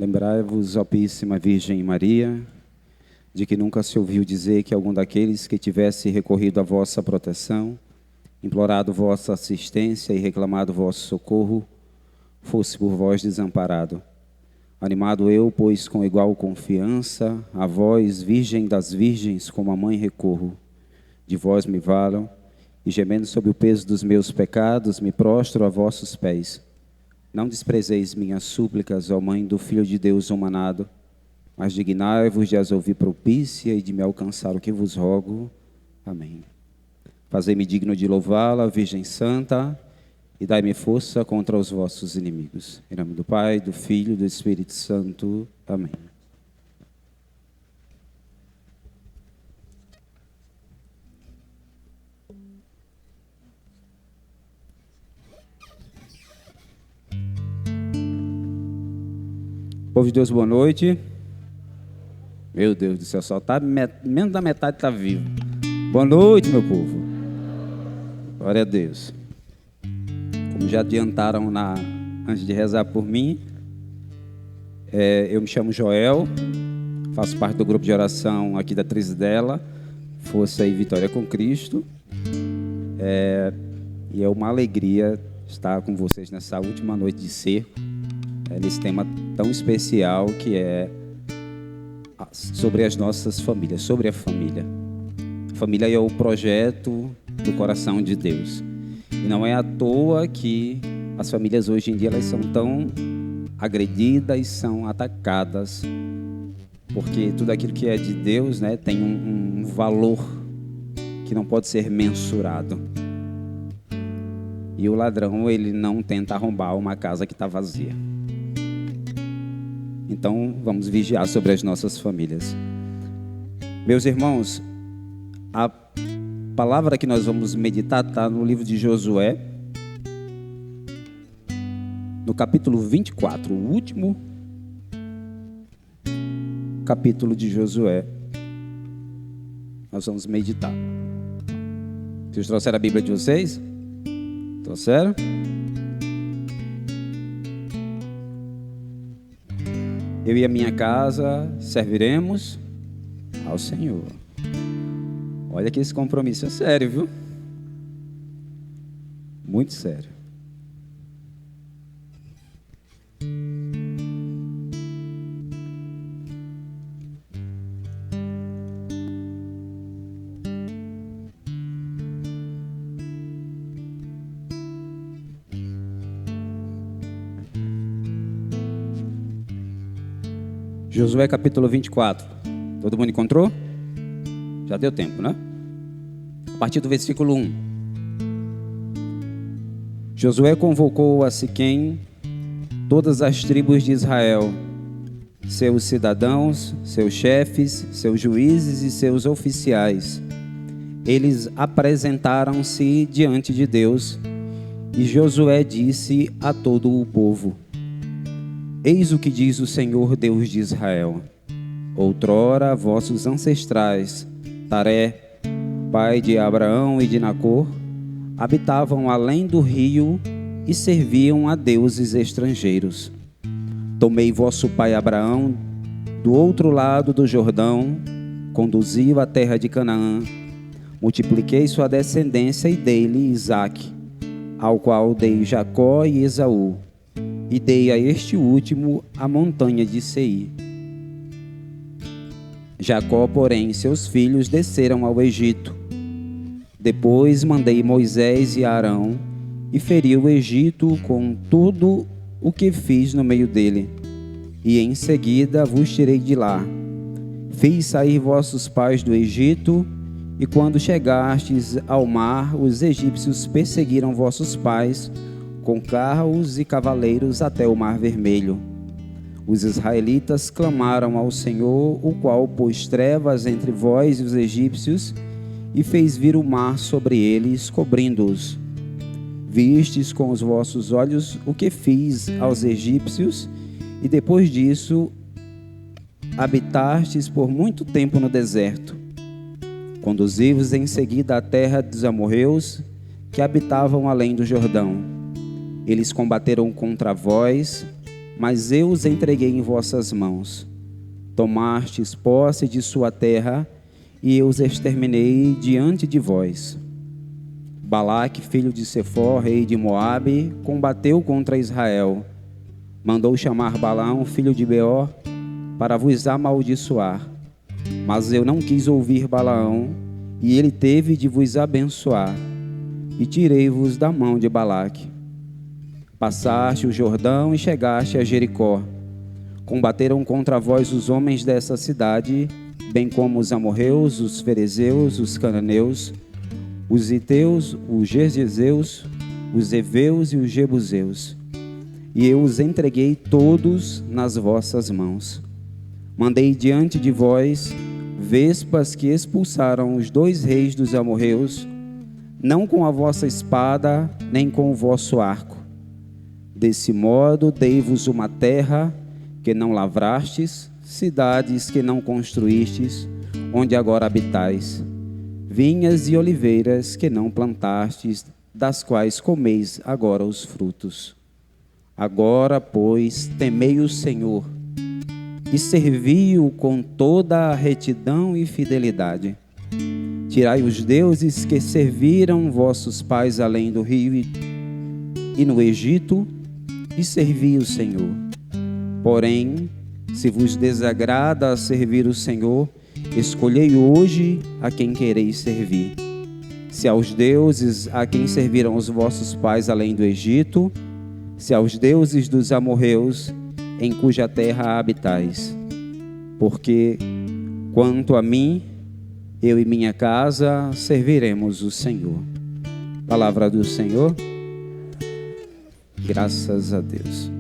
Lembrai-vos, ó Puríssima Virgem Maria, de que nunca se ouviu dizer que algum daqueles que tivesse recorrido à vossa proteção, implorado vossa assistência e reclamado vosso socorro, fosse por vós desamparado. Animado eu, pois, com igual confiança, a vós, Virgem das Virgens, como a mãe recorro. De vós me valham, e gemendo sob o peso dos meus pecados, me prostro a vossos pés. Não desprezeis minhas súplicas, ó Mãe do Filho de Deus humanado, mas dignai-vos de as ouvir propícia e de me alcançar o que vos rogo. Amém. Fazei-me digno de louvá-la, Virgem Santa, e dai-me força contra os vossos inimigos. Em nome do Pai, do Filho e do Espírito Santo. Amém. Povo de Deus, boa noite. Meu Deus do céu, só tá menos da metade está vivo. Boa noite, meu povo. Glória a Deus. Como já adiantaram antes de rezar por mim, eu me chamo Joel, faço parte do grupo de oração aqui da Trisdela, Força e Vitória com Cristo. E é uma alegria estar com vocês nessa última noite de cerco, nesse tema tão especial que é sobre as nossas famílias, sobre a família. A família é o projeto do coração de Deus. E não é à toa que as famílias hoje em dia elas são tão agredidas, são atacadas, porque tudo aquilo que é de Deus, né, tem um valor que não pode ser mensurado. E o ladrão, ele não tenta arrombar uma casa que está vazia. Então, vamos vigiar sobre as nossas famílias. Meus irmãos, a palavra que nós vamos meditar está no livro de Josué, no capítulo 24, o último capítulo de Josué. Nós vamos meditar. Vocês trouxeram a Bíblia de vocês? Trouxeram? Eu e a minha casa serviremos ao Senhor. Olha que esse compromisso é sério, viu? Muito sério. Josué capítulo 24. Todo mundo encontrou? Já deu tempo, né? A partir do versículo 1. Josué convocou a Siquém todas as tribos de Israel, seus cidadãos, seus chefes, seus juízes e seus oficiais. Eles apresentaram-se diante de Deus e Josué disse a todo o povo: Eis o que diz o Senhor Deus de Israel. Outrora vossos ancestrais, Taré, pai de Abraão e de Nacor, habitavam além do rio e serviam a deuses estrangeiros. Tomei vosso pai Abraão do outro lado do Jordão, conduzi-o à terra de Canaã, multipliquei sua descendência e dei-lhe Isaque, ao qual dei Jacó e Esaú, e dei a este último a montanha de Seir. Jacó, porém, seus filhos desceram ao Egito. Depois mandei Moisés e Arão, e feri o Egito com tudo o que fiz no meio dele. E em seguida vos tirei de lá. Fiz sair vossos pais do Egito, e quando chegastes ao mar, os egípcios perseguiram vossos pais, com carros e cavaleiros até o Mar Vermelho. Os israelitas clamaram ao Senhor, o qual pôs trevas entre vós e os egípcios, e fez vir o mar sobre eles, cobrindo-os. Vistes com os vossos olhos o que fiz aos egípcios, e depois disso habitastes por muito tempo no deserto. Conduzi-vos em seguida à terra dos amorreus, que habitavam além do Jordão. Eles combateram contra vós, mas eu os entreguei em vossas mãos. Tomastes posse de sua terra, e eu os exterminei diante de vós. Balaque, filho de Sefor, rei de Moabe, combateu contra Israel. Mandou chamar Balaão, filho de Beor, para vos amaldiçoar. Mas eu não quis ouvir Balaão, e ele teve de vos abençoar. E tirei-vos da mão de Balaque. Passaste o Jordão e chegaste a Jericó. Combateram contra vós os homens dessa cidade, bem como os amorreus, os ferezeus, os cananeus, os iteus, os gergeseus, os heveus e os jebuseus. E eu os entreguei todos nas vossas mãos. Mandei diante de vós vespas que expulsaram os 2 reis dos amorreus, não com a vossa espada, nem com o vosso arco. Desse modo dei-vos uma terra que não lavrastes, cidades que não construístes, onde agora habitais, vinhas e oliveiras que não plantastes, das quais comeis agora os frutos. Agora, pois, temei o Senhor, e servi-o com toda a retidão e fidelidade. Tirai os deuses que serviram vossos pais além do rio e no Egito, e servi o Senhor. Porém, se vos desagrada servir o Senhor, escolhei hoje a quem quereis servir. Se aos deuses a quem serviram os vossos pais além do Egito, se aos deuses dos amorreus, em cuja terra habitais. Porque, quanto a mim, eu e minha casa serviremos o Senhor. Palavra do Senhor. Graças a Deus.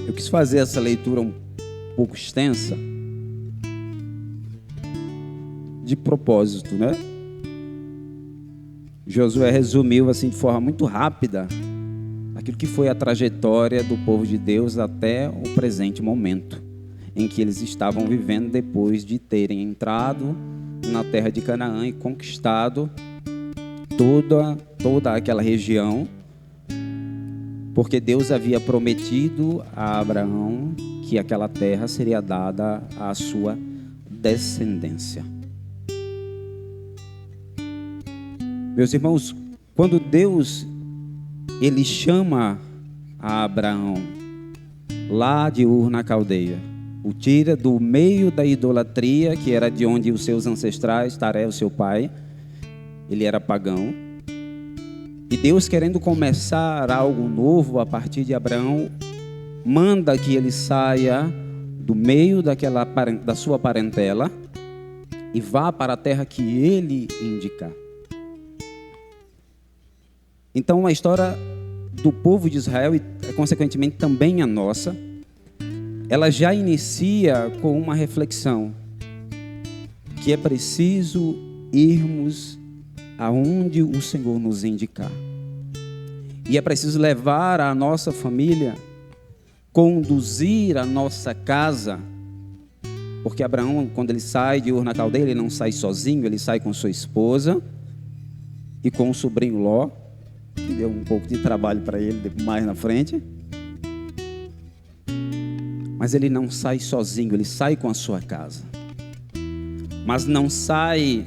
Eu quis fazer essa leitura um pouco extensa, de propósito, né? Josué resumiu assim de forma muito rápida aquilo que foi a trajetória do povo de Deus até o presente momento em que eles estavam vivendo depois de terem entrado na terra de Canaã e conquistado toda aquela região, porque Deus havia prometido a Abraão que aquela terra seria dada à sua descendência. Meus irmãos, quando Deus ele chama a Abraão lá de Ur na Caldeia, o tira do meio da idolatria, que era de onde os seus ancestrais, Taré, o seu pai, ele era pagão, e Deus, querendo começar algo novo a partir de Abraão, manda que ele saia do meio da sua parentela e vá para a terra que ele indicar. Então a história do povo de Israel e consequentemente também a nossa, ela já inicia com uma reflexão que é preciso irmos aonde o Senhor nos indicar. E é preciso levar a nossa família, conduzir a nossa casa, porque Abraão, quando ele sai de Ur na Caldeia, ele não sai sozinho, ele sai com sua esposa e com o sobrinho Ló, que deu um pouco de trabalho para ele mais na frente. Mas ele não sai sozinho, ele sai com a sua casa. Mas não sai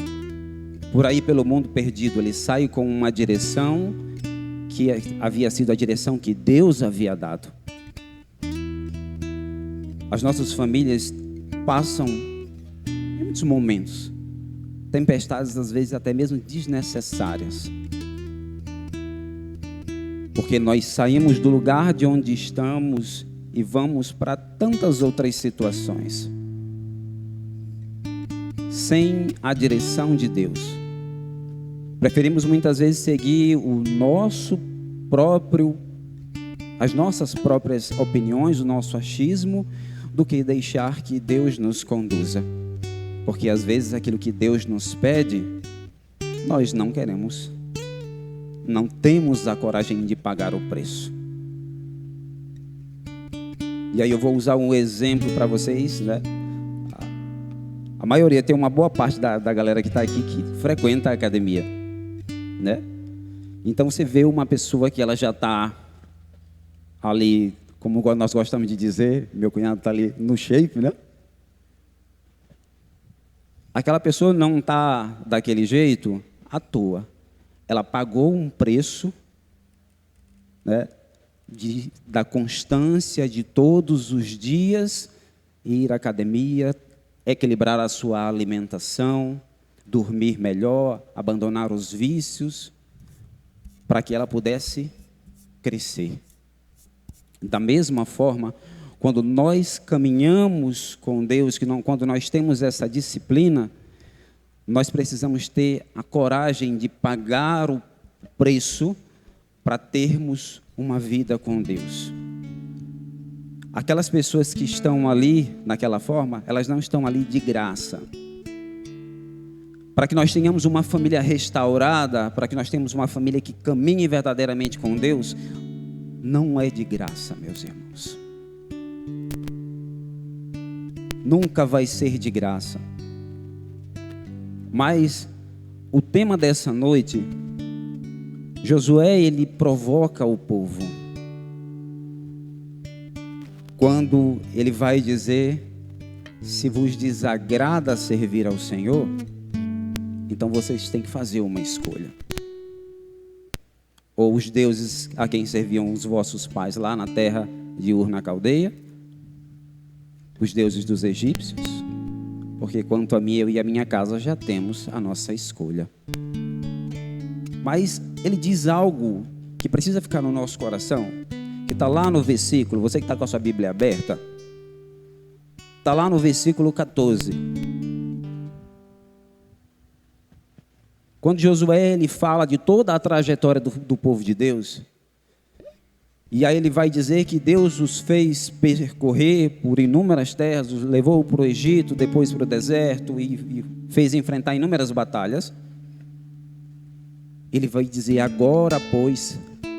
por aí pelo mundo perdido, ele sai com uma direção que havia sido a direção que Deus havia dado. As nossas famílias passam em muitos momentos tempestades, às vezes até mesmo desnecessárias, porque nós saímos do lugar de onde estamos e vamos para tantas outras situações sem a direção de Deus. Preferimos muitas vezes seguir as nossas próprias opiniões, o nosso achismo, do que deixar que Deus nos conduza. Porque às vezes aquilo que Deus nos pede, nós não queremos. Não temos a coragem de pagar o preço. E aí eu vou usar um exemplo para vocês, né? A maioria, tem uma boa parte da galera que está aqui que frequenta a academia, né? Então você vê uma pessoa que ela já está ali, como nós gostamos de dizer, meu cunhado está ali no shape, né? Aquela pessoa não está daquele jeito à toa. Ela pagou um preço, né, da constância de todos os dias ir à academia, equilibrar a sua alimentação, dormir melhor, abandonar os vícios, para que ela pudesse crescer. Da mesma forma, quando nós caminhamos com Deus, quando nós temos essa disciplina, nós precisamos ter a coragem de pagar o preço para termos uma vida com Deus. Aquelas pessoas que estão ali naquela forma, elas não estão ali de graça. Para que nós tenhamos uma família restaurada, para que nós tenhamos uma família que caminhe verdadeiramente com Deus, não é de graça, meus irmãos. Nunca vai ser de graça. Mas o tema dessa noite, Josué, ele provoca o povo. Quando ele vai dizer: se vos desagrada servir ao Senhor, então vocês têm que fazer uma escolha. Ou os deuses a quem serviam os vossos pais lá na terra de Ur na Caldeia, os deuses dos egípcios, porque quanto a mim, eu e a minha casa já temos a nossa escolha. Mas ele diz algo que precisa ficar no nosso coração, que está lá no versículo, você que está com a sua Bíblia aberta, está lá no versículo 14. Quando Josué ele fala de toda a trajetória do povo de Deus, e aí ele vai dizer que Deus os fez percorrer por inúmeras terras, os levou para o Egito, depois para o deserto, e fez enfrentar inúmeras batalhas. Ele vai dizer: agora, pois,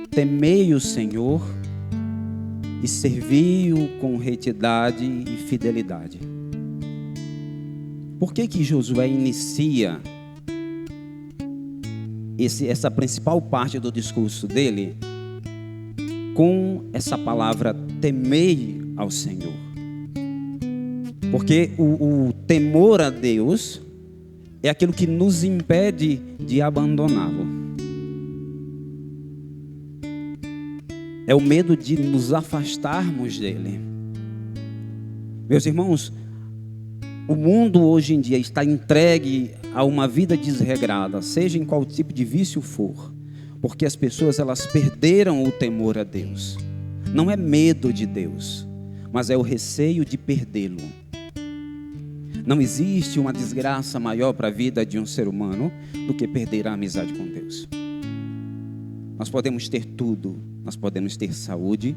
temei o Senhor e servi-o com retidade e fidelidade. Por que Josué inicia essa principal parte do discurso dele com essa palavra temei ao Senhor? Porque o temor a Deus é aquilo que nos impede de abandoná-lo. É o medo de nos afastarmos dele. Meus irmãos, o mundo hoje em dia está entregue a uma vida desregrada, seja em qual tipo de vício for, porque as pessoas elas perderam o temor a Deus. Não é medo de Deus, mas é o receio de perdê-lo. Não existe uma desgraça maior para a vida de um ser humano do que perder a amizade com Deus. Nós podemos ter tudo, nós podemos ter saúde.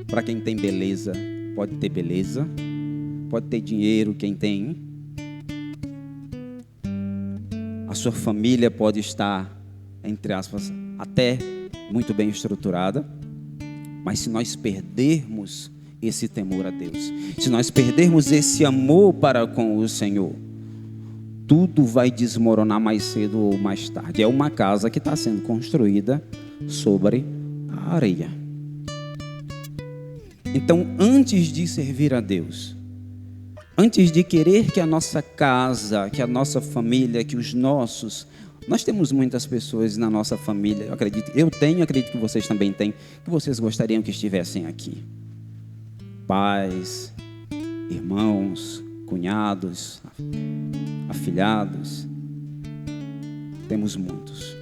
Para quem tem beleza, pode ter beleza. Pode ter dinheiro quem tem. A sua família pode estar, entre aspas, até muito bem estruturada. Mas se nós perdermos esse temor a Deus, se nós perdermos esse amor para com o Senhor, tudo vai desmoronar mais cedo ou mais tarde. É uma casa que está sendo construída sobre a areia. Então, antes de servir a Deus, antes de querer que a nossa casa, que a nossa família, que os nossos... Nós temos muitas pessoas na nossa família, acredito que vocês também têm, que vocês gostariam que estivessem aqui. Pais, irmãos, cunhados, afilhados. Temos muitos.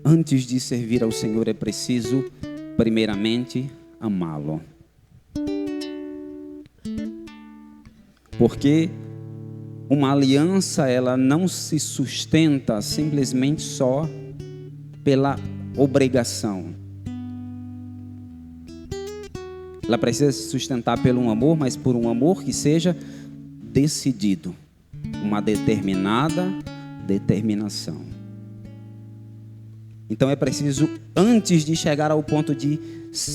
Antes de servir ao Senhor é preciso, primeiramente, amá-lo. Porque uma aliança, ela não se sustenta simplesmente só pela obrigação. Ela precisa se sustentar pelo um amor, mas por um amor que seja decidido. Uma determinada determinação. Então é preciso, antes de chegar ao ponto de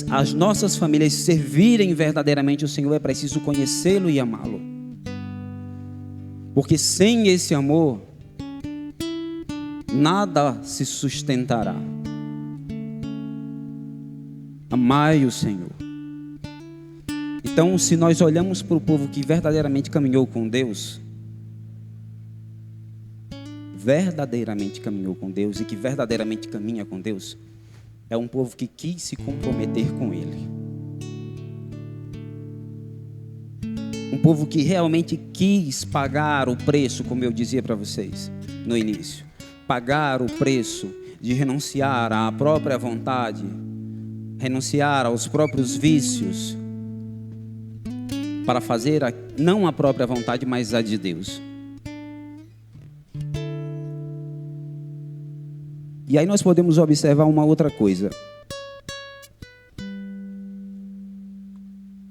as nossas famílias servirem verdadeiramente o Senhor, é preciso conhecê-lo e amá-lo. Porque sem esse amor, nada se sustentará. Amai o Senhor. Então, se nós olhamos para o povo que verdadeiramente caminhou com Deus, e que verdadeiramente caminha com Deus, é um povo que quis se comprometer com Ele. Um povo que realmente quis pagar o preço, como eu dizia para vocês no início. Pagar o preço de renunciar à própria vontade, renunciar aos próprios vícios, para fazer não a própria vontade, mas a de Deus. E aí nós podemos observar uma outra coisa.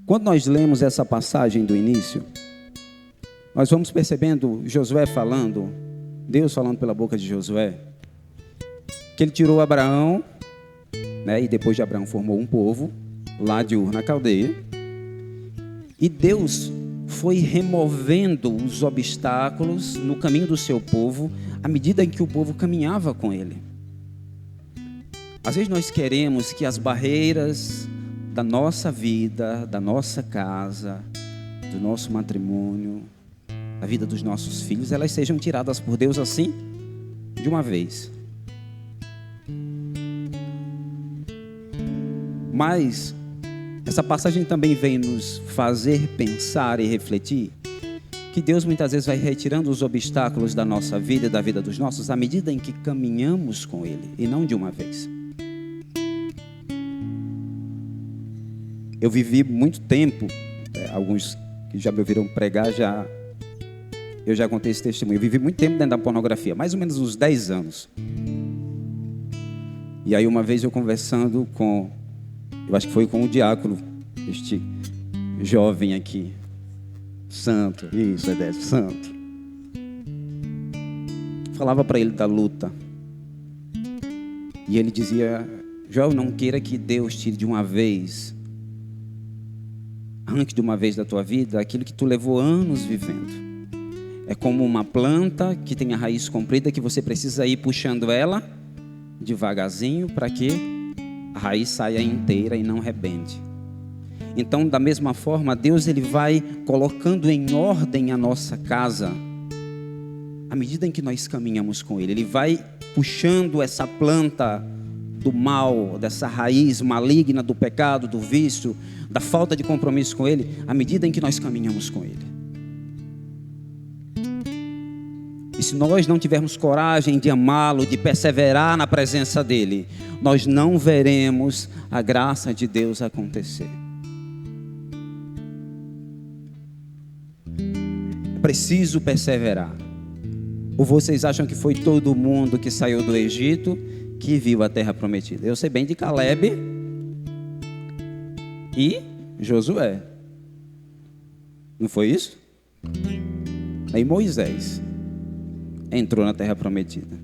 Quando nós lemos essa passagem do início, nós vamos percebendo Josué falando, Deus falando pela boca de Josué, que ele tirou Abraão, né, e depois de Abraão formou um povo, lá de Ur na Caldeia, e Deus foi removendo os obstáculos no caminho do seu povo, à medida em que o povo caminhava com ele. Às vezes nós queremos que as barreiras da nossa vida, da nossa casa, do nosso matrimônio, da vida dos nossos filhos, elas sejam tiradas por Deus assim, de uma vez. Mas essa passagem também vem nos fazer pensar e refletir que Deus muitas vezes vai retirando os obstáculos da nossa vida e da vida dos nossos à medida em que caminhamos com Ele, e não de uma vez. Eu vivi muito tempo, alguns que já me ouviram pregar, eu já contei esse testemunho. Eu vivi muito tempo dentro da pornografia, mais ou menos uns 10 anos. E aí uma vez eu conversando com, eu acho que foi com o diácono, este jovem aqui, santo, isso, Edésio, santo. Falava para ele da luta. E ele dizia: Joel, não queira que Deus tire de uma vez, antes de uma vez da tua vida, aquilo que tu levou anos vivendo. É como uma planta que tem a raiz comprida, que você precisa ir puxando ela devagarzinho para que a raiz saia inteira e não rebente. Então, da mesma forma, Deus ele vai colocando em ordem a nossa casa à medida em que nós caminhamos com Ele. Ele vai puxando essa planta do mal, dessa raiz maligna do pecado, do vício, da falta de compromisso com Ele, à medida em que nós caminhamos com Ele. E se nós não tivermos coragem de amá-lo, de perseverar na presença dEle, nós não veremos a graça de Deus acontecer. É preciso perseverar. Ou vocês acham que foi todo mundo que saiu do Egito que viu a terra prometida? Eu sei bem de Caleb e Josué. Não foi isso? Aí Moisés entrou na terra prometida.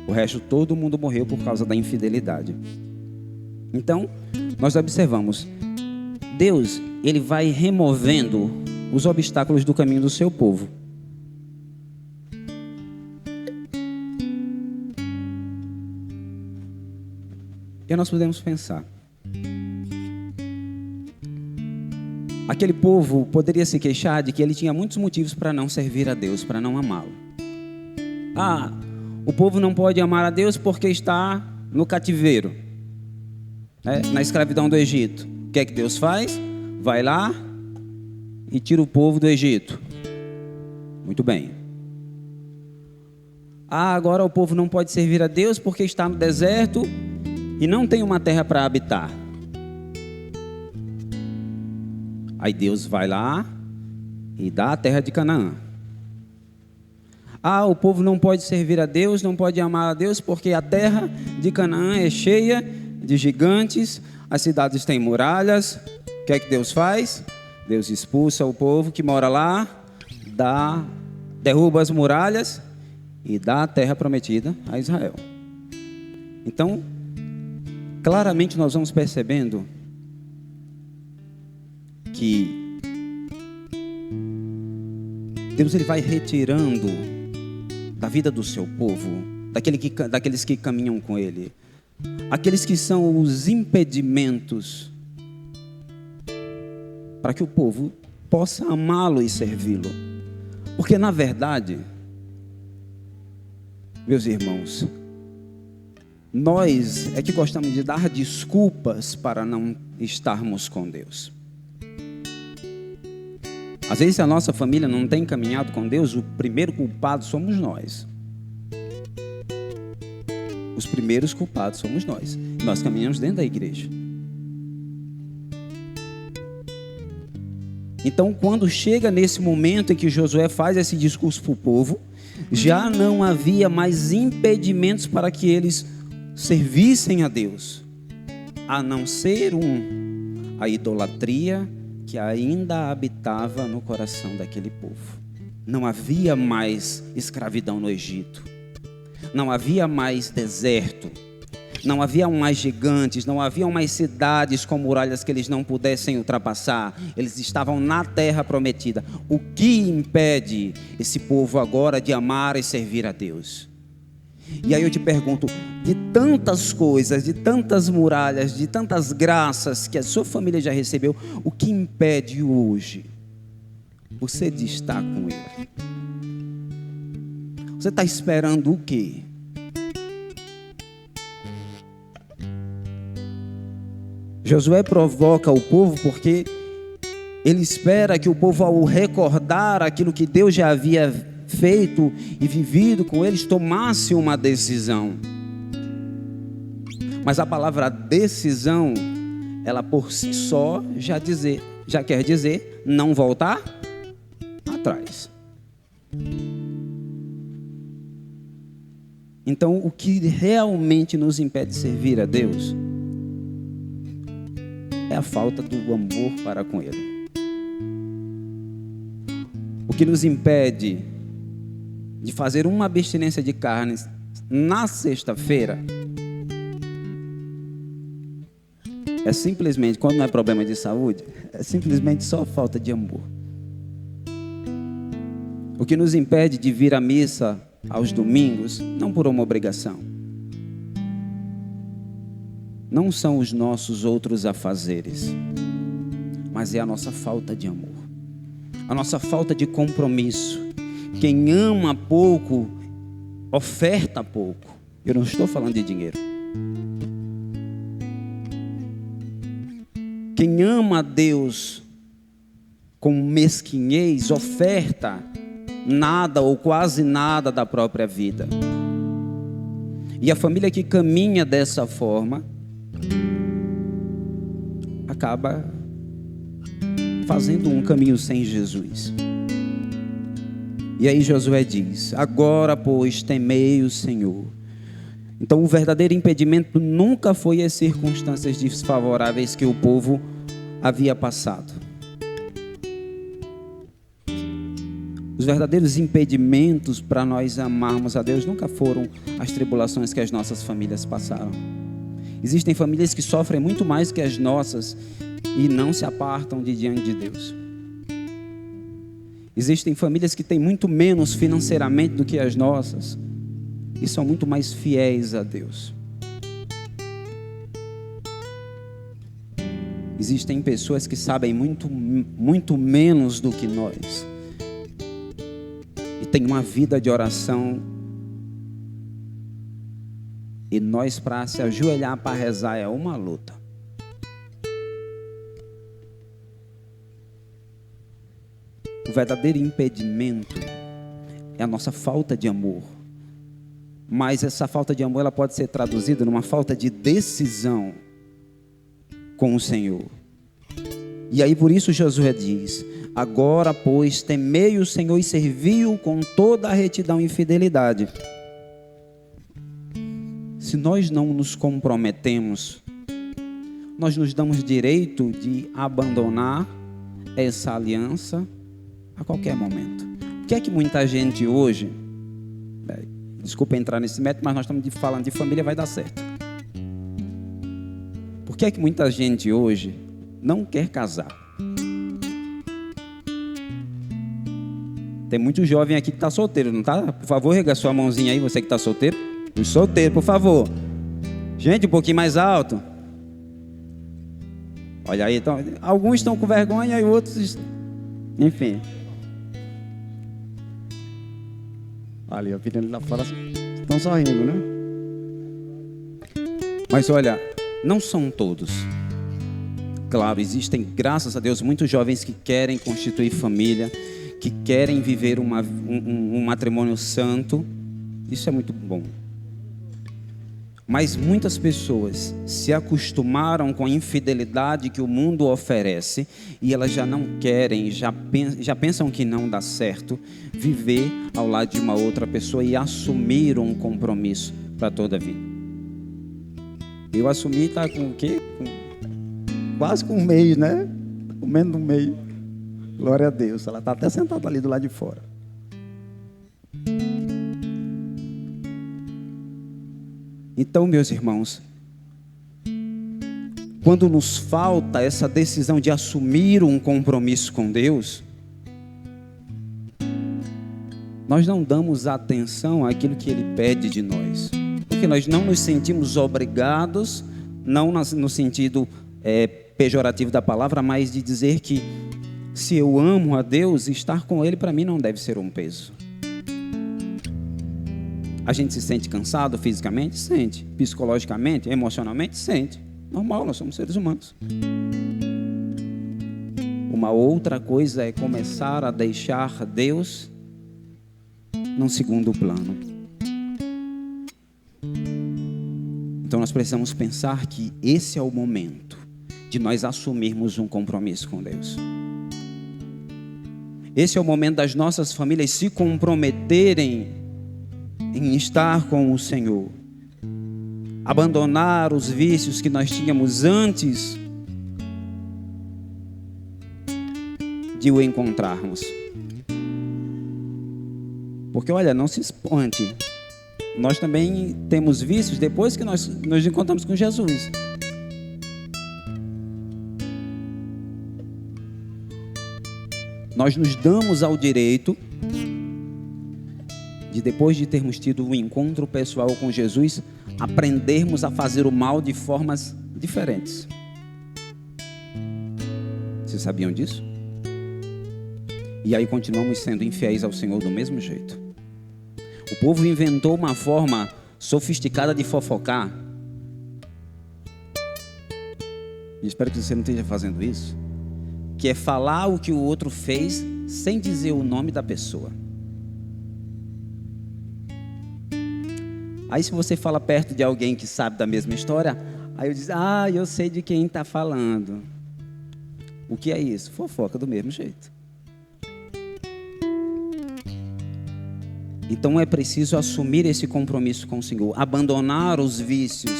O resto, todo mundo morreu por causa da infidelidade. Então, nós observamos, Deus, Ele vai removendo os obstáculos do caminho do seu povo. E nós podemos pensar, aquele povo poderia se queixar de que ele tinha muitos motivos para não servir a Deus, para não amá-lo. O povo não pode amar a Deus porque está no cativeiro, na escravidão do Egito. O que é que Deus faz? Vai lá e tira o povo do Egito. Muito bem. Agora o povo não pode servir a Deus porque está no deserto e não tem uma terra para habitar. Aí Deus vai lá e dá a terra de Canaã. O povo não pode servir a Deus, não pode amar a Deus, porque a terra de Canaã é cheia de gigantes, as cidades têm muralhas. O que é que Deus faz? Deus expulsa o povo que mora lá, derruba as muralhas e dá a terra prometida a Israel. Então, claramente nós vamos percebendo que Deus ele vai retirando da vida do seu povo, daqueles que caminham com Ele, aqueles que são os impedimentos para que o povo possa amá-lo e servi-lo. Porque na verdade, meus irmãos, nós é que gostamos de dar desculpas para não estarmos com Deus. Às vezes, se a nossa família não tem caminhado com Deus, o primeiro culpado somos nós. Os primeiros culpados somos nós. Nós caminhamos dentro da igreja. Então, quando chega nesse momento em que Josué faz esse discurso para o povo, já não havia mais impedimentos para que eles servissem a Deus, a não ser a idolatria que ainda habitava no coração daquele povo. Não havia mais escravidão no Egito, não havia mais deserto, não havia mais gigantes, não haviam mais cidades com muralhas que eles não pudessem ultrapassar. Eles estavam na terra prometida. O que impede esse povo agora de amar e servir a Deus? E aí eu te pergunto, de tantas coisas, de tantas muralhas, de tantas graças que a sua família já recebeu, o que impede hoje você de estar com Ele? Você está esperando o quê? Josué provoca o povo porque ele espera que o povo, ao recordar aquilo que Deus já havia feito e vivido com eles, tomasse uma decisão. Mas a palavra decisão, ela por si só já quer dizer não voltar atrás. Então, o que realmente nos impede de servir a Deus é a falta do amor para com Ele. O que nos impede de fazer uma abstinência de carnes na sexta-feira é simplesmente, quando não é problema de saúde, é simplesmente só falta de amor. O que nos impede de vir à missa aos domingos, não por uma obrigação, não são os nossos outros afazeres, mas é a nossa falta de amor, a nossa falta de compromisso. Quem ama pouco, oferta pouco. Eu não estou falando de dinheiro. Quem ama a Deus com mesquinhez, oferta nada ou quase nada da própria vida. E a família que caminha dessa forma acaba fazendo um caminho sem Jesus. E aí Josué diz: agora, pois, temei o Senhor. Então, o verdadeiro impedimento nunca foi as circunstâncias desfavoráveis que o povo havia passado. Os verdadeiros impedimentos para nós amarmos a Deus nunca foram as tribulações que as nossas famílias passaram. Existem famílias que sofrem muito mais que as nossas e não se apartam de diante de Deus. Existem famílias que têm muito menos financeiramente do que as nossas e são muito mais fiéis a Deus. Existem pessoas que sabem muito menos do que nós e têm uma vida de oração, e nós, para se ajoelhar para rezar, é uma luta. O verdadeiro impedimento é a nossa falta de amor. Mas essa falta de amor, ela pode ser traduzida numa falta de decisão com o Senhor. E aí por isso Josué diz: agora, pois, temei o Senhor e servi-o com toda a retidão e fidelidade. Se nós não nos comprometemos, nós nos damos direito de abandonar essa aliança a qualquer momento. O que é que muita gente hoje, desculpa entrar nesse método, mas nós estamos falando de família, vai dar certo. Por que é que muita gente hoje não quer casar? Tem muito jovem aqui que está solteiro, não tá? Por favor, rega sua mãozinha aí, você que está solteiro. Os solteiros, por favor. Gente, um pouquinho mais alto. Olha aí, então, alguns estão com vergonha e outros... Enfim. Ali, a vida lá fora estão sorrindo, né? Mas olha, não são todos. Claro, existem, graças a Deus, muitos jovens que querem constituir família, que querem viver um matrimônio santo. Isso é muito bom. Mas muitas pessoas se acostumaram com a infidelidade que o mundo oferece e elas já não querem, já pensam que não dá certo viver ao lado de uma outra pessoa e assumir um compromisso para toda a vida. Eu assumi, tá com o quê? Quase com um mês, né? Com menos de um mês. Glória a Deus. Ela está até sentada ali do lado de fora. Então, meus irmãos, quando nos falta essa decisão de assumir um compromisso com Deus, nós não damos atenção àquilo que Ele pede de nós, porque nós não nos sentimos obrigados, não no sentido pejorativo da palavra, mas de dizer que se eu amo a Deus, estar com Ele para mim não deve ser um peso. A gente se sente cansado fisicamente? Sente. Psicologicamente, emocionalmente? Sente. Normal, nós somos seres humanos. Uma outra coisa é começar a deixar Deus num segundo plano. Então nós precisamos pensar que esse é o momento de nós assumirmos um compromisso com Deus. Esse é o momento das nossas famílias se comprometerem em estar com o Senhor, abandonar os vícios que nós tínhamos antes de o encontrarmos. Porque olha, não se espante, nós também temos vícios depois que nós nos encontramos com Jesus. Nós nos damos ao direito de, depois de termos tido um encontro pessoal com Jesus, aprendermos a fazer o mal de formas diferentes. Vocês sabiam disso? E aí continuamos sendo infiéis ao Senhor do mesmo jeito. O povo inventou uma forma sofisticada de fofocar. E espero que você não esteja fazendo isso. Que é falar o que o outro fez sem dizer o nome da pessoa. Aí se você fala perto de alguém que sabe da mesma história, aí eu diz, eu sei de quem está falando. O que é isso? Fofoca do mesmo jeito. Então é preciso assumir esse compromisso com o Senhor, abandonar os vícios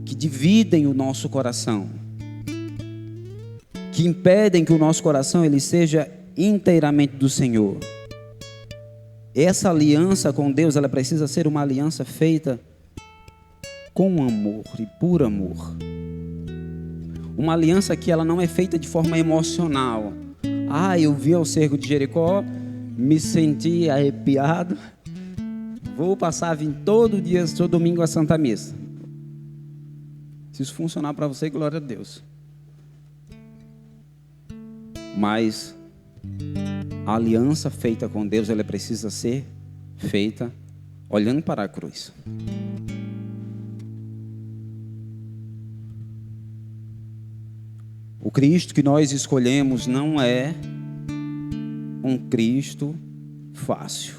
que dividem o nosso coração, que impedem que o nosso coração ele seja inteiramente do Senhor. Essa aliança com Deus, ela precisa ser uma aliança feita com amor e por amor. Uma aliança que ela não é feita de forma emocional. Eu vi ao cerco de Jericó, me senti arrepiado, vou passar a vir todo dia, todo domingo à Santa Missa. Se isso funcionar para você, glória a Deus. Mas a aliança feita com Deus, ela precisa ser feita olhando para a cruz. O Cristo que nós escolhemos não é um Cristo fácil.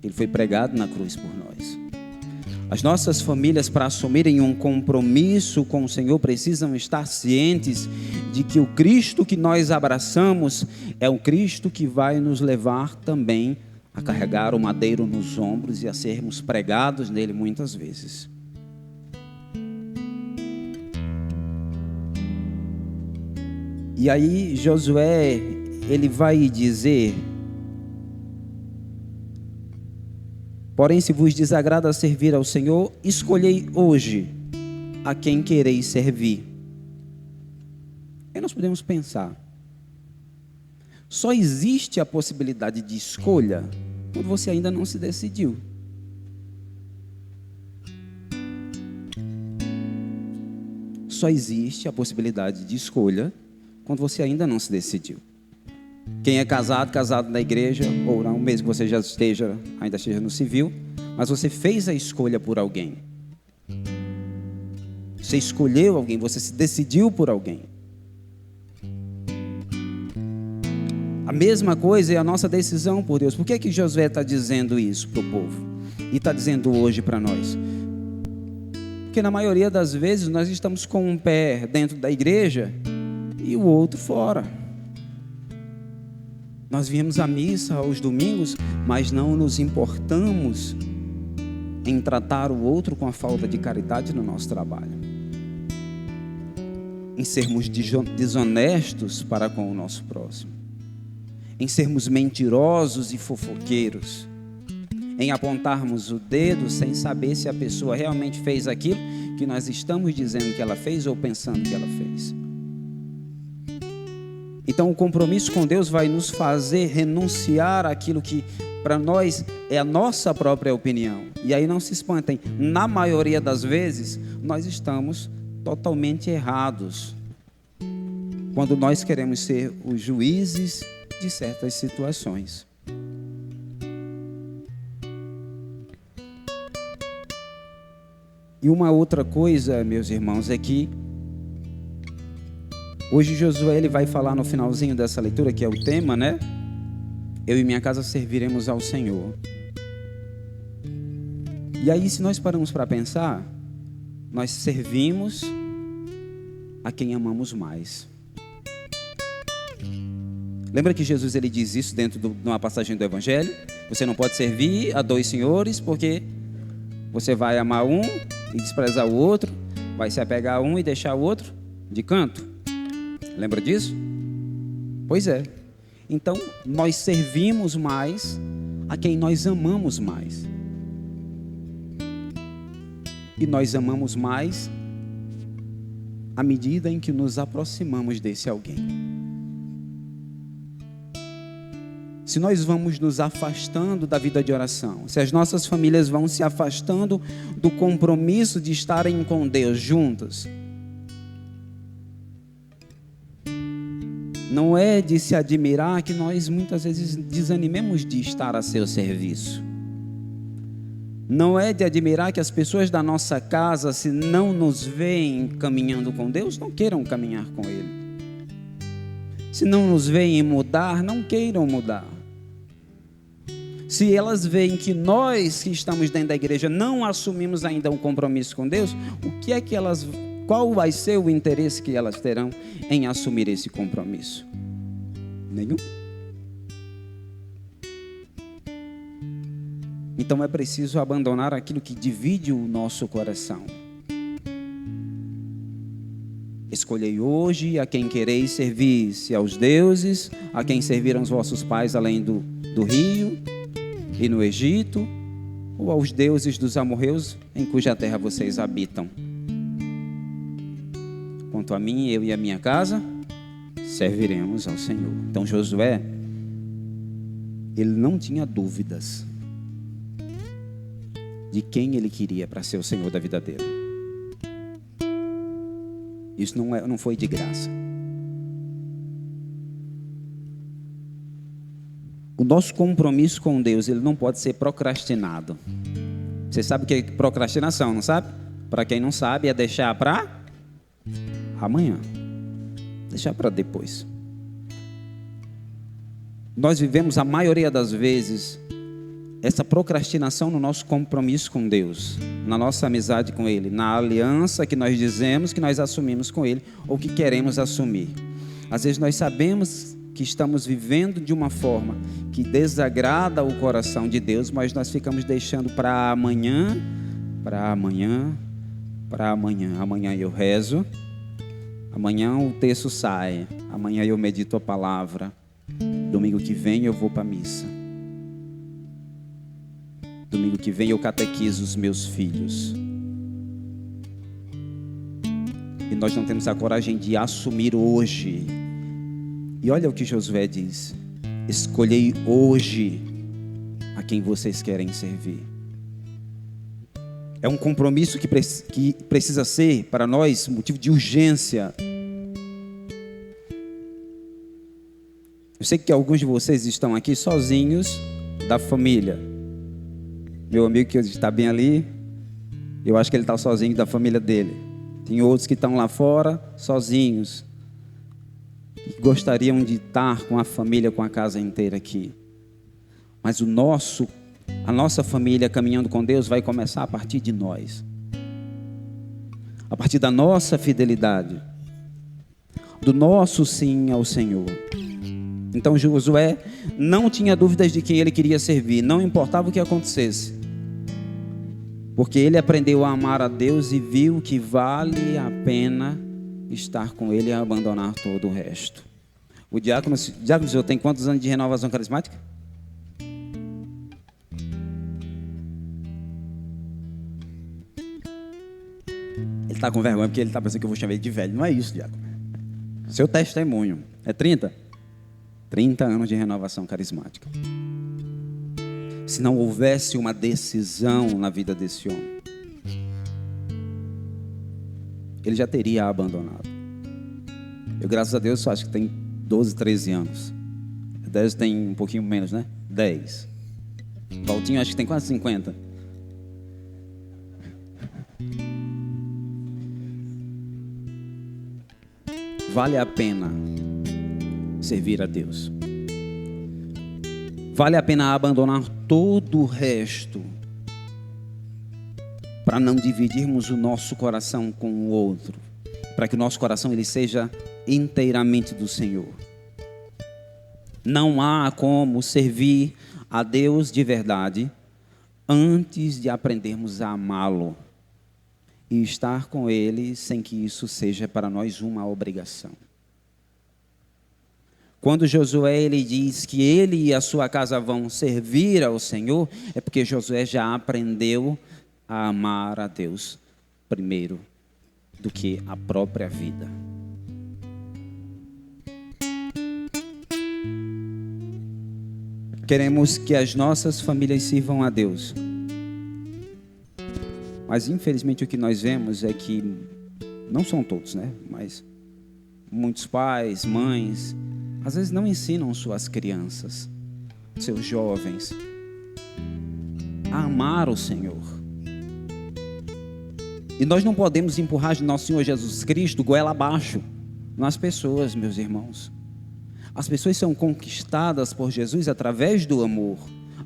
Ele foi pregado na cruz por nós. As nossas famílias, para assumirem um compromisso com o Senhor, precisam estar cientes de que o Cristo que nós abraçamos é o Cristo que vai nos levar também a carregar o madeiro nos ombros e a sermos pregados nele muitas vezes. E aí Josué, ele vai dizer: porém, se vos desagrada servir ao Senhor, escolhei hoje a quem quereis servir. Aí nós podemos pensar, Só existe a possibilidade de escolha quando você ainda não se decidiu. Só existe a possibilidade de escolha quando você ainda não se decidiu. Quem é casado, casado na igreja, ou não, mesmo que você já ainda esteja no civil, mas você fez a escolha por alguém. Você escolheu alguém, você se decidiu por alguém. A mesma coisa é a nossa decisão por Deus. Por que que Josué está dizendo isso para o povo? E está dizendo hoje para nós? Porque na maioria das vezes nós estamos com um pé dentro da igreja e o outro fora. Nós viemos à missa aos domingos, mas não nos importamos em tratar o outro com a falta de caridade no nosso trabalho, em sermos desonestos para com o nosso próximo, em sermos mentirosos e fofoqueiros, em apontarmos o dedo sem saber se a pessoa realmente fez aquilo que nós estamos dizendo que ela fez ou pensando que ela fez. Então o compromisso com Deus vai nos fazer renunciar àquilo que para nós é a nossa própria opinião. E aí não se espantem, na maioria das vezes nós estamos totalmente errados quando nós queremos ser os juízes de certas situações. E uma outra coisa, meus irmãos, é que hoje Josué ele vai falar no finalzinho dessa leitura, que é o tema, né? Eu e minha casa serviremos ao Senhor. E aí, se nós paramos para pensar, nós servimos a quem amamos mais. Lembra que Jesus ele diz isso dentro de uma passagem do Evangelho? Você não pode servir a dois senhores, porque você vai amar um e desprezar o outro, vai se apegar a um e deixar o outro de canto. Lembra disso? Pois é. Então, nós servimos mais a quem nós amamos mais. E nós amamos mais à medida em que nos aproximamos desse alguém. Se nós vamos nos afastando da vida de oração, se as nossas famílias vão se afastando do compromisso de estarem com Deus juntas, não é de se admirar que nós muitas vezes desanimemos de estar a seu serviço. Não é de admirar que as pessoas da nossa casa, se não nos veem caminhando com Deus, não queiram caminhar com Ele. Se não nos veem mudar, não queiram mudar. Se elas veem que nós que estamos dentro da igreja não assumimos ainda um compromisso com Deus, qual vai ser o interesse que elas terão em assumir esse compromisso? Nenhum. Então é preciso abandonar aquilo que divide o nosso coração. Escolhei hoje a quem quereis servir, se aos deuses, a quem serviram os vossos pais além do rio e no Egito, ou aos deuses dos amorreus em cuja terra vocês habitam. Quanto a mim, eu e a minha casa, serviremos ao Senhor. Então Josué, ele não tinha dúvidas de quem ele queria para ser o Senhor da vida dele. Isso não foi de graça. O nosso compromisso com Deus, ele não pode ser procrastinado. Você sabe o que é procrastinação, não sabe? Para quem não sabe, é deixar para amanhã. Deixar para depois. Nós vivemos a maioria das vezes essa procrastinação no nosso compromisso com Deus, na nossa amizade com Ele, na aliança que nós dizemos que nós assumimos com Ele ou que queremos assumir. Às vezes nós sabemos que estamos vivendo de uma forma que desagrada o coração de Deus, mas nós ficamos deixando para amanhã, para amanhã, para amanhã. Amanhã eu rezo, amanhã o texto sai, amanhã eu medito a palavra, domingo que vem eu vou para a missa, domingo que vem eu catequizo os meus filhos. E nós não temos a coragem de assumir hoje E olha o que Josué diz: escolhei hoje a quem vocês querem servir. É um compromisso que precisa ser para nós motivo de urgência. Eu sei que alguns de vocês estão aqui sozinhos da família. Meu amigo que está bem ali, eu acho que ele está sozinho da família dele. Tem outros que estão lá fora, sozinhos, que gostariam de estar com a família, com a casa inteira aqui. Mas a nossa família caminhando com Deus vai começar a partir de nós. A partir da nossa fidelidade, do nosso sim ao Senhor. Então Josué não tinha dúvidas de quem ele queria servir, não importava o que acontecesse, porque ele aprendeu a amar a Deus e viu que vale a pena estar com ele e abandonar todo o resto. O diácono senhor tem quantos anos de renovação carismática? Ele está com vergonha porque ele está pensando que eu vou chamar ele de velho. Não é isso, diácono. Seu testemunho é 30? 30 anos de renovação carismática. Se não houvesse uma decisão na vida desse homem, ele já teria abandonado. Eu, graças a Deus, só acho que tem 12, 13 anos. 10 tem um pouquinho menos, né? 10. Valtinho acho que tem quase 50. Vale a pena servir a Deus. Vale a pena abandonar todo o resto para não dividirmos o nosso coração com o outro, para que o nosso coração ele seja inteiramente do Senhor. Não há como servir a Deus de verdade antes de aprendermos a amá-lo e estar com Ele sem que isso seja para nós uma obrigação. Quando Josué ele diz que ele e a sua casa vão servir ao Senhor, é porque Josué já aprendeu a amar a Deus primeiro do que a própria vida. Queremos que as nossas famílias sirvam a Deus, mas infelizmente o que nós vemos é que, não são todos, né? Mas muitos pais, mães, às vezes não ensinam suas crianças, seus jovens, a amar o Senhor. E nós não podemos empurrar de nosso Senhor Jesus Cristo goela abaixo nas pessoas, meus irmãos. As pessoas são conquistadas por Jesus através do amor.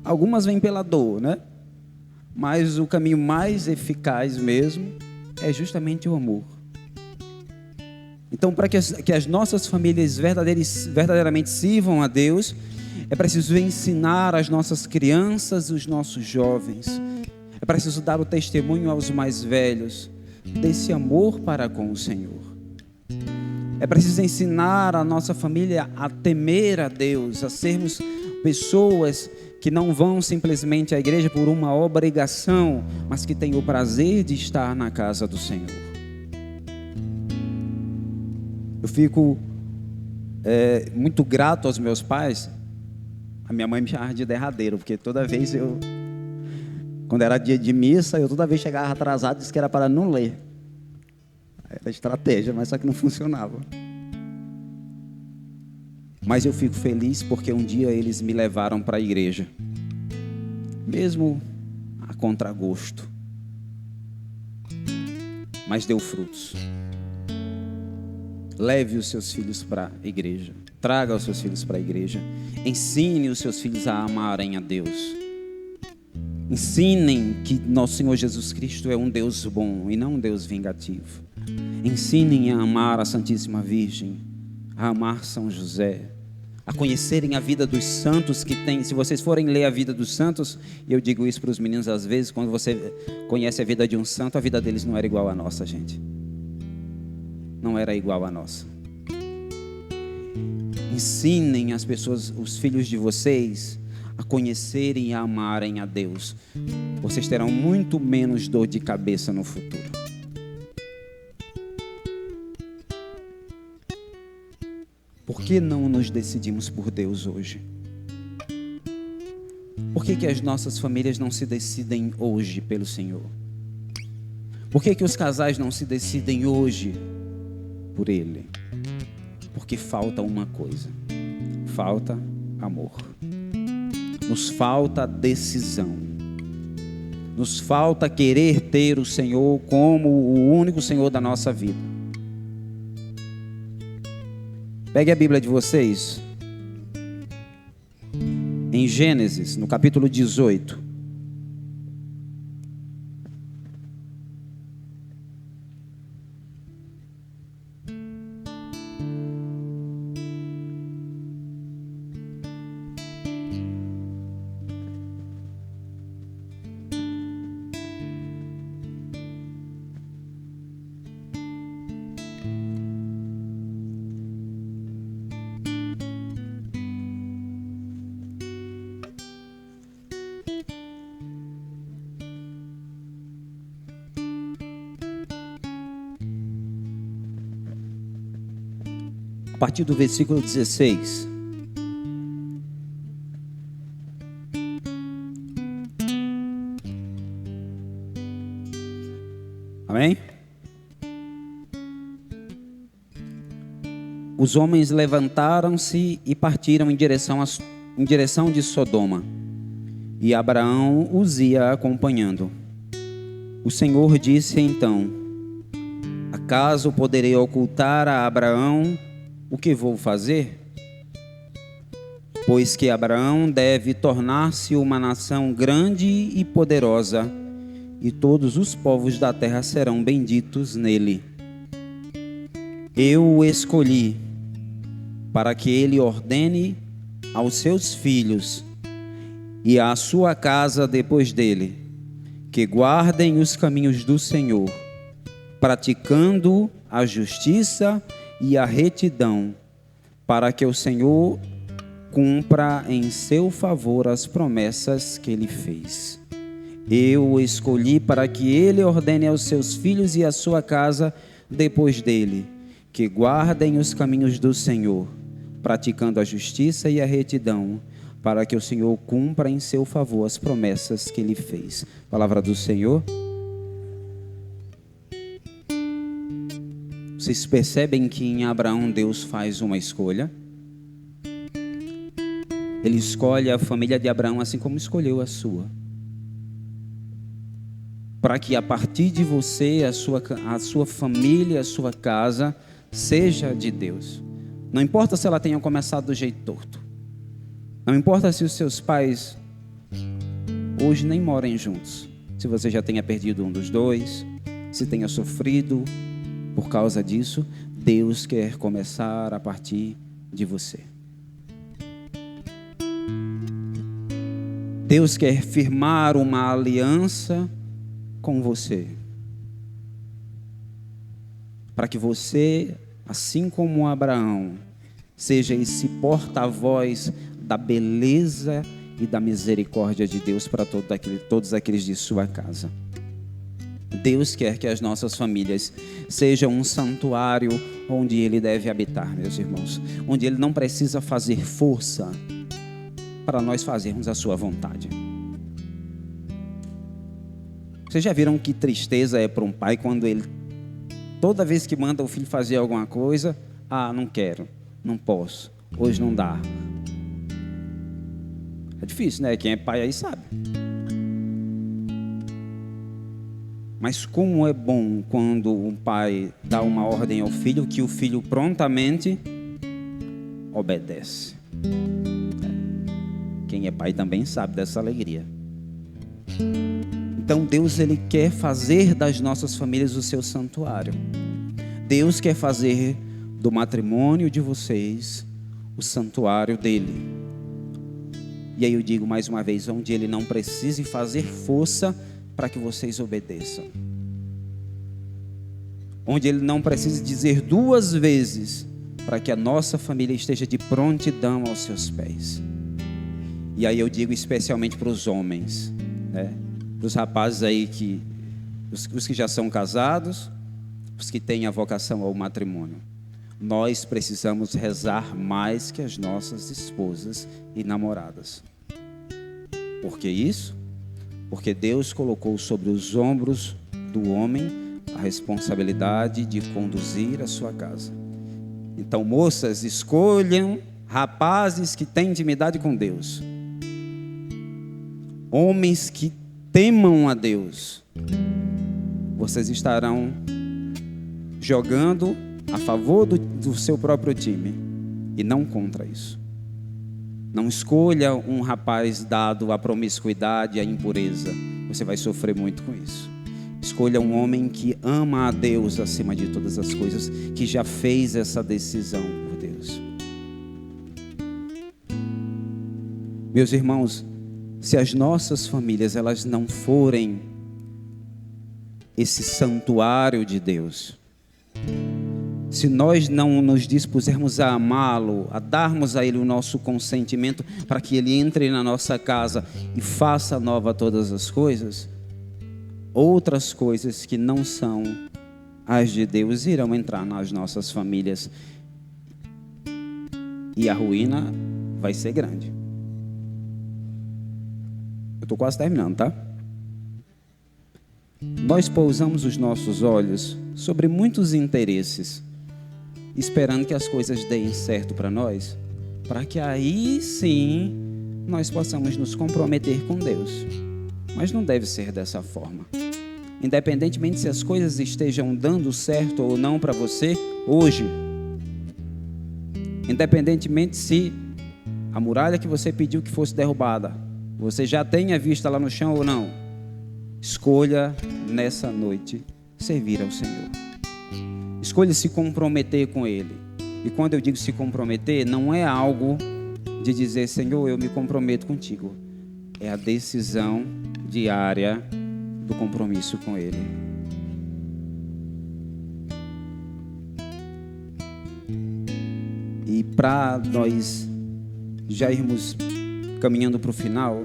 Algumas vêm pela dor, né? Mas o caminho mais eficaz mesmo é justamente o amor. Então, para que as nossas famílias verdadeiramente sirvam a Deus, é preciso ensinar as nossas crianças, os nossos jovens. É preciso dar o testemunho aos mais velhos desse amor para com o Senhor. É preciso ensinar a nossa família a temer a Deus, a sermos pessoas que não vão simplesmente à igreja por uma obrigação, mas que têm o prazer de estar na casa do Senhor. Eu fico muito grato aos meus pais. A minha mãe me chamava de derradeiro, porque toda vez quando era dia de missa, eu toda vez chegava atrasado e disse que era para não ler. Era estratégia, mas só que não funcionava. Mas eu fico feliz porque um dia eles me levaram para a igreja, mesmo a contragosto, mas deu frutos. Leve os seus filhos para a igreja, traga os seus filhos para a igreja, ensine os seus filhos a amarem a Deus. Ensinem que nosso Senhor Jesus Cristo é um Deus bom e não um Deus vingativo. Ensinem a amar a Santíssima Virgem, a amar São José, a conhecerem a vida dos santos que tem. Se vocês forem ler a vida dos santos, e eu digo isso para os meninos às vezes, quando você conhece a vida de um santo, a vida deles não era igual à nossa, gente. Não era igual à nossa. Ensinem as pessoas, os filhos de vocês, a conhecerem e a amarem a Deus. Vocês terão muito menos dor de cabeça no futuro. Por que não nos decidimos por Deus hoje? Por que as nossas famílias não se decidem hoje pelo Senhor? Por que os casais não se decidem hoje por Ele? Porque falta uma coisa: falta amor. Nos falta decisão. Nos falta querer ter o Senhor como o único Senhor da nossa vida. Pegue a Bíblia de vocês. Em Gênesis, no capítulo 18. A partir do versículo 16. Amém? Os homens levantaram-se e partiram em direção de Sodoma, e Abraão os ia acompanhando. O Senhor disse então: acaso poderei ocultar a Abraão o que vou fazer? Pois que Abraão deve tornar-se uma nação grande e poderosa, e todos os povos da terra serão benditos nele. Eu o escolhi para que ele ordene aos seus filhos e à sua casa depois dele, que guardem os caminhos do Senhor, praticando a justiça e a retidão, para que o Senhor cumpra em seu favor as promessas que ele fez. Eu o escolhi para que ele ordene aos seus filhos e à sua casa depois dele, que guardem os caminhos do Senhor, praticando a justiça e a retidão, para que o Senhor cumpra em seu favor as promessas que ele fez. Palavra do Senhor. Vocês percebem que em Abraão Deus faz uma escolha? Ele escolhe a família de Abraão assim como escolheu a sua. Para que a partir de você, a sua família, a sua casa, seja de Deus. Não importa se ela tenha começado do jeito torto. Não importa se os seus pais hoje nem morem juntos. Se você já tenha perdido um dos dois, se tenha sofrido por causa disso, Deus quer começar a partir de você. Deus quer firmar uma aliança com você, para que você, assim como Abraão, seja esse porta-voz da beleza e da misericórdia de Deus para todos aqueles de sua casa. Deus quer que as nossas famílias sejam um santuário onde Ele deve habitar, meus irmãos, onde Ele não precisa fazer força para nós fazermos a sua vontade. Vocês já viram que tristeza é para um pai quando ele, toda vez que manda o filho fazer alguma coisa, não quero, não posso, hoje não dá. É difícil, né? Quem é pai aí sabe. Mas como é bom quando um pai dá uma ordem ao filho, que o filho prontamente obedece. Quem é pai também sabe dessa alegria. Então Deus, Ele quer fazer das nossas famílias o seu santuário. Deus quer fazer do matrimônio de vocês o santuário dEle. E aí eu digo mais uma vez, onde Ele não precise fazer força para que vocês obedeçam. Onde Ele não precise dizer duas vezes para que a nossa família esteja de prontidão aos seus pés. E aí eu digo especialmente para os homens, né? Para os rapazes aí, os que já são casados, os que têm a vocação ao matrimônio. nós precisamos rezar mais que as nossas esposas e namoradas. Por que isso? Porque Deus colocou sobre os ombros do homem a responsabilidade de conduzir a sua casa. Então, moças, escolham rapazes que têm intimidade com Deus, homens que temam a Deus. Vocês estarão jogando a favor do seu próprio time e não contra isso. Não escolha um rapaz dado à promiscuidade e à impureza. Você vai sofrer muito com isso. Escolha um homem que ama a Deus acima de todas as coisas, que já fez essa decisão por Deus. Meus irmãos, se as nossas famílias elas não forem esse santuário de Deus, se nós não nos dispusermos a amá-lo, a darmos a Ele o nosso consentimento para que Ele entre na nossa casa e faça nova todas as coisas, outras coisas que não são as de Deus irão entrar nas nossas famílias e a ruína vai ser grande. Eu estou quase terminando, tá? Nós pousamos os nossos olhos sobre muitos interesses, esperando que as coisas deem certo para nós, para que aí sim nós possamos nos comprometer com Deus. Mas não deve ser dessa forma. Independentemente se as coisas estejam dando certo ou não para você hoje, independentemente se a muralha que você pediu que fosse derrubada, você já tenha vista lá no chão ou não, escolha nessa noite servir ao Senhor. Escolha se comprometer com Ele. E quando eu digo se comprometer, não é algo de dizer, Senhor, eu me comprometo contigo. É a decisão diária do compromisso com Ele. E para nós já irmos caminhando para o final,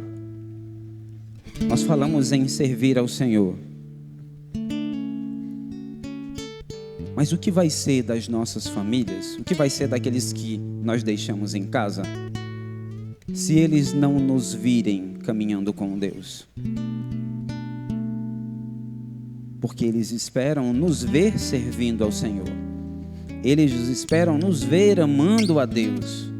nós falamos em servir ao Senhor. Mas o que vai ser das nossas famílias? O que vai ser daqueles que nós deixamos em casa? Se eles não nos virem caminhando com Deus? Porque eles esperam nos ver servindo ao Senhor. Eles esperam nos ver amando a Deus.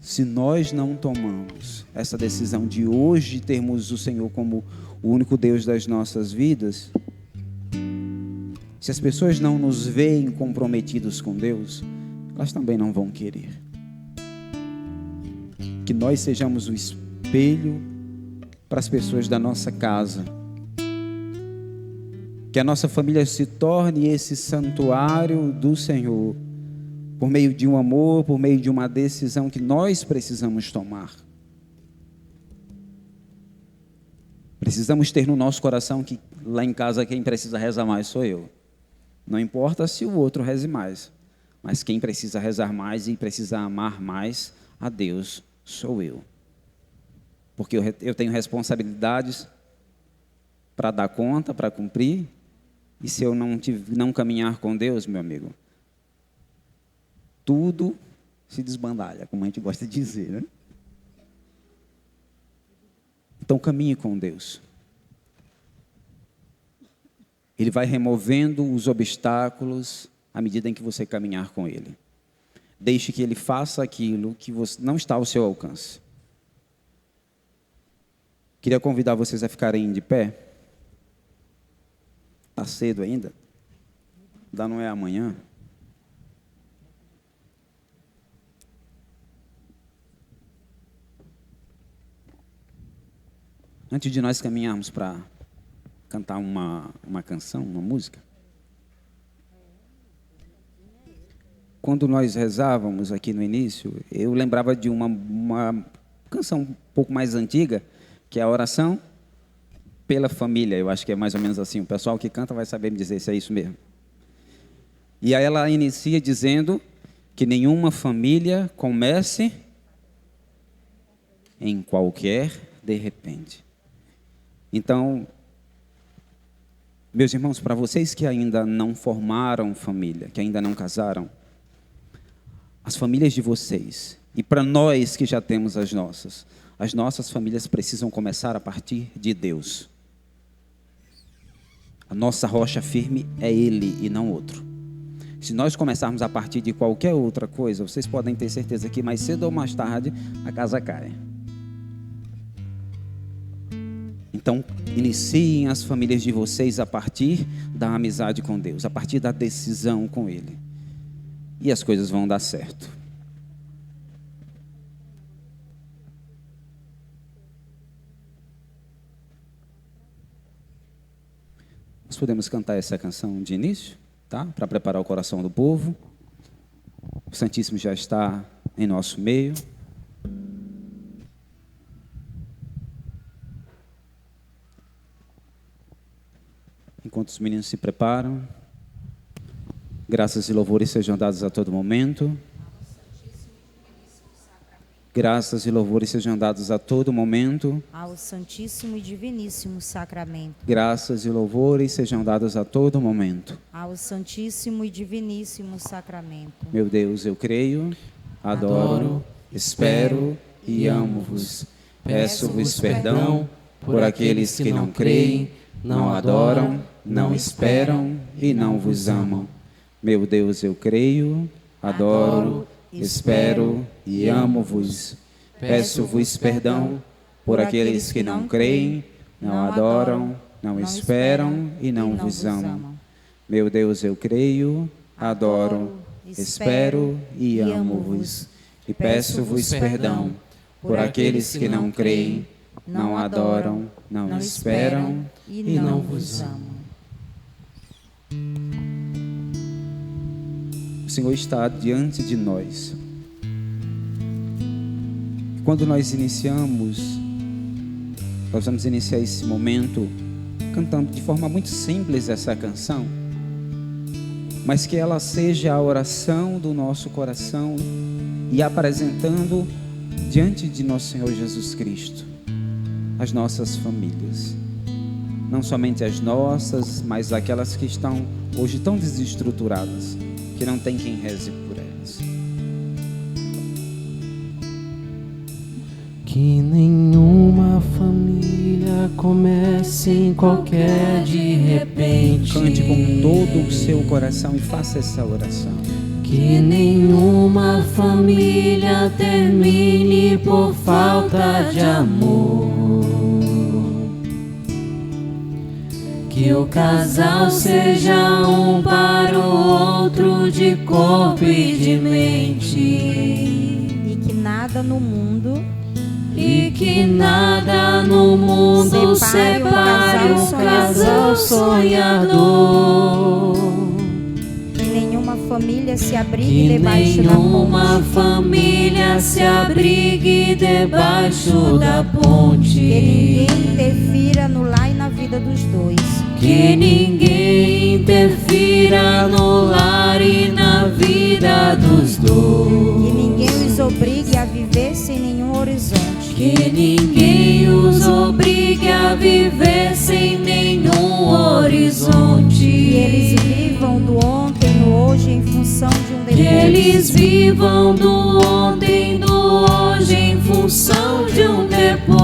Se nós não tomamos essa decisão de hoje termos o Senhor como o único Deus das nossas vidas, se as pessoas não nos veem comprometidos com Deus, elas também não vão querer. Que nós sejamos o espelho para as pessoas da nossa casa. Que a nossa família se torne esse santuário do Senhor, por meio de um amor, por meio de uma decisão que nós precisamos tomar. Precisamos ter no nosso coração que lá em casa quem precisa rezar mais sou eu. Não importa se o outro reze mais, mas quem precisa rezar mais e precisa amar mais a Deus sou eu. Porque eu tenho responsabilidades para dar conta, para cumprir, e se eu não caminhar com Deus, meu amigo, tudo se desbandalha, como a gente gosta de dizer, né? Então caminhe com Deus. Ele vai removendo os obstáculos à medida em que você caminhar com Ele. Deixe que Ele faça aquilo que não está ao seu alcance. Queria convidar vocês a ficarem de pé. Está cedo ainda? Ainda não é amanhã? Antes de nós caminharmos para cantar uma canção, uma música, quando nós rezávamos aqui no início, eu lembrava de uma canção um pouco mais antiga, que é a oração pela família. Eu acho que é mais ou menos assim. O pessoal que canta vai saber me dizer se é isso mesmo. E aí ela inicia dizendo que nenhuma família comece em qualquer de repente. Então, Meus irmãos, para vocês que ainda não formaram família, que ainda não casaram, as famílias de vocês, e para nós que já temos as nossas famílias precisam começar a partir de Deus. A nossa rocha firme é Ele e não outro. Se nós começarmos a partir de qualquer outra coisa, vocês podem ter certeza que mais cedo ou mais tarde a casa cai. Então, iniciem as famílias de vocês a partir da amizade com Deus, a partir da decisão com Ele. E as coisas vão dar certo. Nós podemos cantar essa canção de início, tá? Para preparar o coração do povo. O Santíssimo já está em nosso meio. Enquanto os meninos se preparam, graças e louvores sejam dados a todo momento. Graças e louvores sejam dados a todo momento. Ao Santíssimo e Diviníssimo Sacramento. Graças e louvores sejam dados a todo momento. Ao Santíssimo e Diviníssimo Sacramento. Meu Deus, eu creio, adoro, espero e amo-vos. Peço-vos perdão por aqueles que não creem, não adoram, não esperam e não vos amam. Meu Deus, eu creio, adoro, espero e amo-vos. Peço-vos perdão por aqueles que não creem, não adoram, não esperam e não vos amam. Meu Deus, eu creio, adoro, espero e amo-vos. E peço-vos perdão por aqueles que não creem, não adoram, não esperam e não vos amam. O Senhor está diante de nós. Quando nós vamos iniciar esse momento cantando de forma muito simples essa canção, mas que ela seja a oração do nosso coração e apresentando diante de nosso Senhor Jesus Cristo as nossas famílias. Não somente as nossas, mas aquelas que estão hoje tão desestruturadas, que não tem quem reze por elas. Que nenhuma família comece em qualquer de repente. Cante com todo o seu coração e faça essa oração. Que nenhuma família termine por falta de amor. Que o casal seja um para o outro de corpo e de mente. E que nada no mundo separe o casal sonhador. Que nenhuma família se abrigue Que debaixo da nenhuma ponte. família se abrigue debaixo da ponte. Que ninguém interfira no lar e na vida dos dois. Que ninguém interfira no lar e na vida dos dois. Que ninguém os obrigue a viver sem nenhum horizonte. Que ninguém os obrigue a viver sem nenhum horizonte. Que eles vivam do ontem no hoje em função de um depois. Que eles vivam do ontem e do hoje em função de um depois.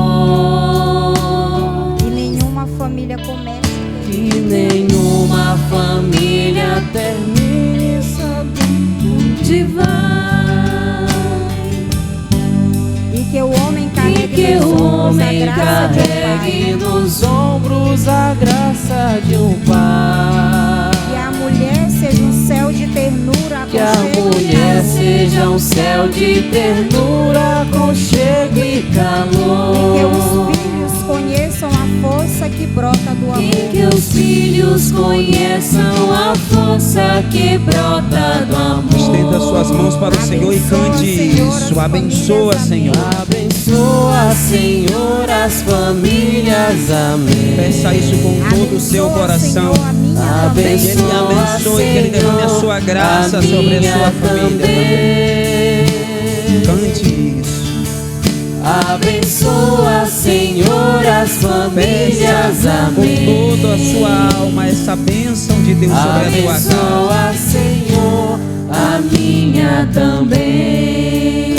Que nenhuma família comece. Que nenhuma família termine sabendo onde vai. E que o homem E que o homem carregue nos ombros a graça de um pai. Que a mulher seja um céu de ternura, Que a mulher seja um céu de ternura, aconchego e calor. E que os filhos conheçam a força que brota do amor. E que os filhos conheçam a força que brota do amor. Estenda suas mãos para o Senhor e cante isso. Abençoa, Senhor. Abençoa, Senhor, as famílias. Amém. Peça isso com todo o seu coração. Que Ele abençoe, que Ele derrame a sua graça sobre a sua família também. Cante isso. Abençoa, Senhor, as famílias, amém. Com toda a sua alma essa bênção de Deus sobre a tua casa. Abençoa, Senhor, a minha também.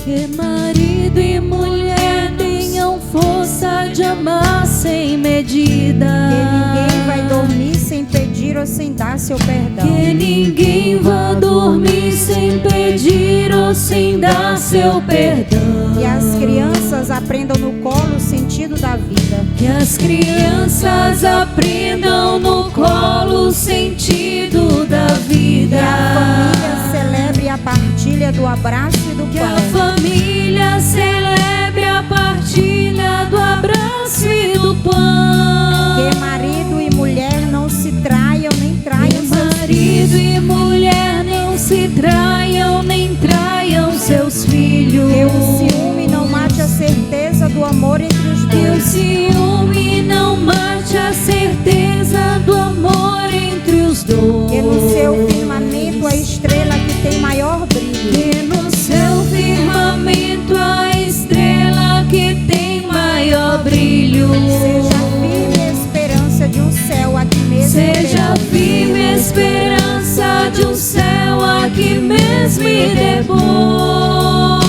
Que marido e mulher tenham força de amar sem medida. Que ninguém vai dormir sem pedir ou sem dar seu perdão. Que ninguém vá dormir sem pedir ou sem dar seu perdão. Que as crianças aprendam no colo o sentido da vida. Que as crianças aprendam no colo o sentido da vida. Que a família celebre a partilha do abraço e do Que a pão. família celebre a partilha do abraço e do pão. Que marido e mulher não se traiam nem traiam Que seus marido e mulher não se traiam nem traiam seus filhos. Que o ciúme não mate a certeza do amor entre os Que o dois. ciúme não mate a certeza do amor entre os dois. Que no seu firmamento a estrela que tem maior brilho. Que no seu firmamento a estrela que tem maior brilho. Seja firme a esperança de um céu aqui mesmo. Seja firme a esperança de um céu aqui mesmo e depois.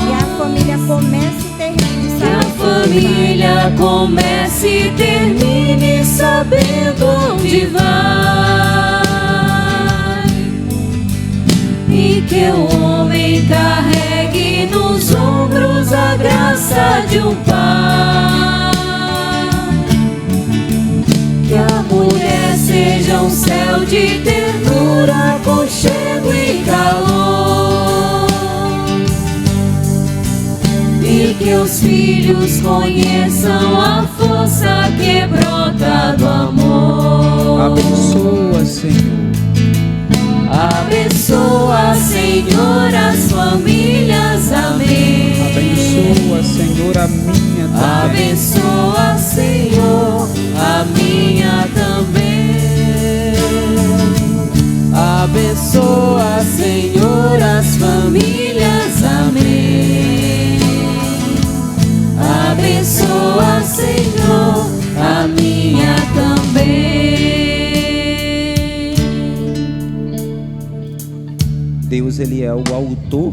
Que a família comece e termine Que a família comece e termine sabendo onde vai. E que o homem carregue nos ombros a graça de um pai. Que a mulher seja um céu de ternura, aconchego e calor. E que os filhos conheçam a força que brota do amor. Abençoa, Senhor. Abençoa, Senhor, as famílias, amém. Abençoa, Senhor, a minha também. Abençoa, Senhor, a minha também. Abençoa, Senhor, as famílias, amém. Abençoa, Senhor, a minha também. Deus, Ele é o autor